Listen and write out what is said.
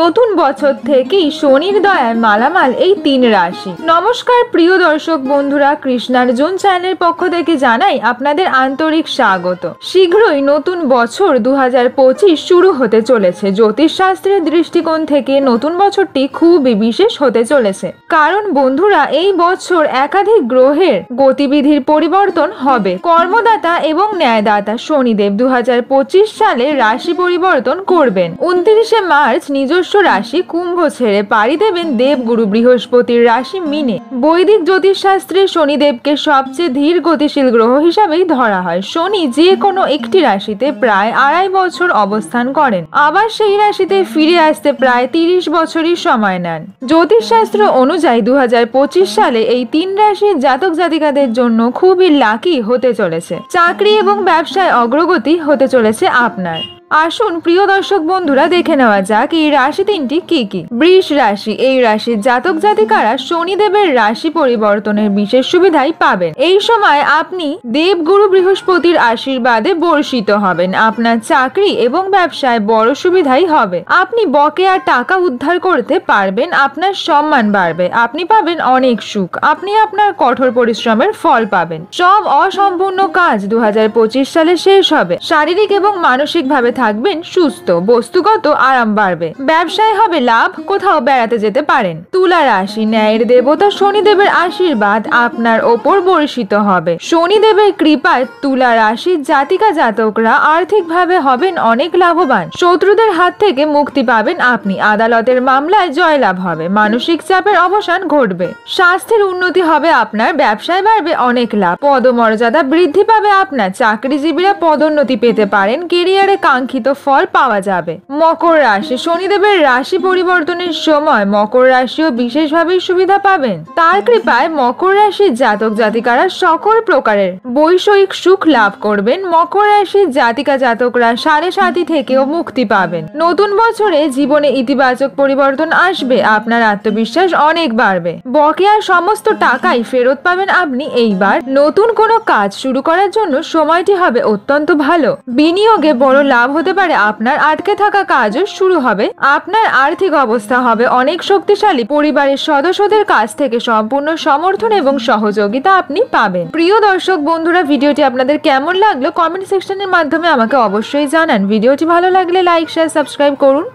নতুন বছর থেকেই শনির দয়ায় মালামাল এই ৩ রাশি। নমস্কার প্রিয় দর্শক বন্ধুরা, কৃষ্ণার্জুন চ্যানেলের পক্ষ থেকে জানাই আপনাদের আন্তরিক স্বাগত। শীঘ্রই নতুন বছর ২০২৫ শুরু হতে চলেছে। জ্যোতিষশাস্ত্রের দৃষ্টিকোণ থেকে নতুন বছরটি খুবই বিশেষ হতে চলেছে, কারণ বন্ধুরা এই বছর একাধিক গ্রহের গতিবিধির পরিবর্তন হবে। কর্মদাতা এবং ন্যায়দাতা শনিদেব ২০২৫ সালে রাশি পরিবর্তন করবেন। ২৯শে মার্চ নিজস্ব রাশি কুম্ভ ছেড়ে পাড়ি দেবেন দেবগুরু বৃহস্পতির রাশি মিনে। বৈদিক জ্যোতিষশাস্ত্রে শনিদেবকে সবচেয়ে ধীর গতিশীল গ্রহ হিসাবেই ধরা হয়। শনি যে কোনো একটি রাশিতে প্রায় ২.৫ বছর অবস্থান করেন, আবার সেই রাশিতে ফিরে আসতে প্রায় ৩০ বছরই সময় নেন। জ্যোতিষশাস্ত্র অনুযায়ী ২০২৫ সালে এই ৩ রাশির জাতক জাতিকাদের জন্য খুবই লাকি হতে চলেছে। চাকরি এবং ব্যবসায় অগ্রগতি হতে চলেছে আপনার। আসুন প্রিয় দর্শক বন্ধুরা, দেখে নেওয়া যাক এই রাশি ৩টি কি কি। বৃষ রাশি, এই রাশির জাতক জাতিকারা শনিদেবের রাশি পরিবর্তনের বিশেষ সুবিধাই পাবেন। এই সময় আপনি দেবগুরু বৃহস্পতির আশীর্বাদে বর্ষিত হবেন। আপনার চাকরি এবং ব্যবসায় বড় সুবিধাই হবে। আপনি বকেয়া টাকা উদ্ধার করতে পারবেন, আপনার সম্মান বাড়বে, আপনি পাবেন অনেক সুখ, আপনি আপনার কঠোর পরিশ্রমের ফল পাবেন। সব অসম্পূর্ণ কাজ ২০২৫ সালে শেষ হবে। শারীরিক এবং মানসিক ভাবে থাকবেন সুস্থ, বস্তুগত আরাম বাড়বে, ব্যবসায় হবে লাভ, কোথাও বেড়াতে যেতে পারেন। তুলা রাশি, ন্যায়ের দেবতা শনিদেবের আশীর্বাদ আপনার ওপর বর্ষিত হবে। শনিদেবের কৃপায় তুলা রাশির জাতিকা জাতকরা আর্থিকভাবে হবেন অনেক লাভবান। শত্রুদের হাত থেকে মুক্তি পাবেন আপনি। আদালতের মামলায় জয়লাভ হবে, মানসিক চাপের অবসান ঘটবে, স্বাস্থ্যের উন্নতি হবে আপনার, ব্যবসায় বাড়বে অনেক লাভ, পদমর্যাদা বৃদ্ধি পাবে আপনার। চাকরিজীবীরা পদোন্নতি পেতে পারেন, কেরিয়ারে কাঙ্ক্ষিত ফল পাওয়া যাবে। মকর রাশি, শনিদেবের রাশি পরিবর্তনের সময় মকর রাশিও বিশেষভাবে সুবিধা পাবেন। তার কৃপায় মকর রাশির জাতক জাতিকারা সকল প্রকারের বৈষয়িক সুখ লাভ করবেন। মকর রাশির জাতিকা জাতকরা ৭.৫ থেকেও মুক্তি পাবেন। নতুন বছরে জীবনে ইতিবাচক পরিবর্তন আসবে, আপনার আত্মবিশ্বাস অনেক বাড়বে। বকেয়ার সমস্ত টাকাই ফেরত পাবেন আপনি। এইবার নতুন কোনো কাজ শুরু করার জন্য সময়টি হবে অত্যন্ত ভালো। বিনিয়োগে বড় লাভ হতে পারে আপনার। আটকে থাকা কাজও শুরু হবে। আপনার আর্থিক অবস্থা হবে অনেক শক্তিশালী। পরিবারের সদস্যদের কাছ থেকে সম্পূর্ণ সমর্থন এবং সহযোগিতা আপনি পাবেন। প্রিয় দর্শক বন্ধুরা, ভিডিওটি আপনাদের কেমন লাগলো কমেন্ট সেকশনের মাধ্যমে আমাকে অবশ্যই জানান। ভিডিওটি ভালো লাগলে লাইক, শেয়ার, সাবস্ক্রাইব করুন।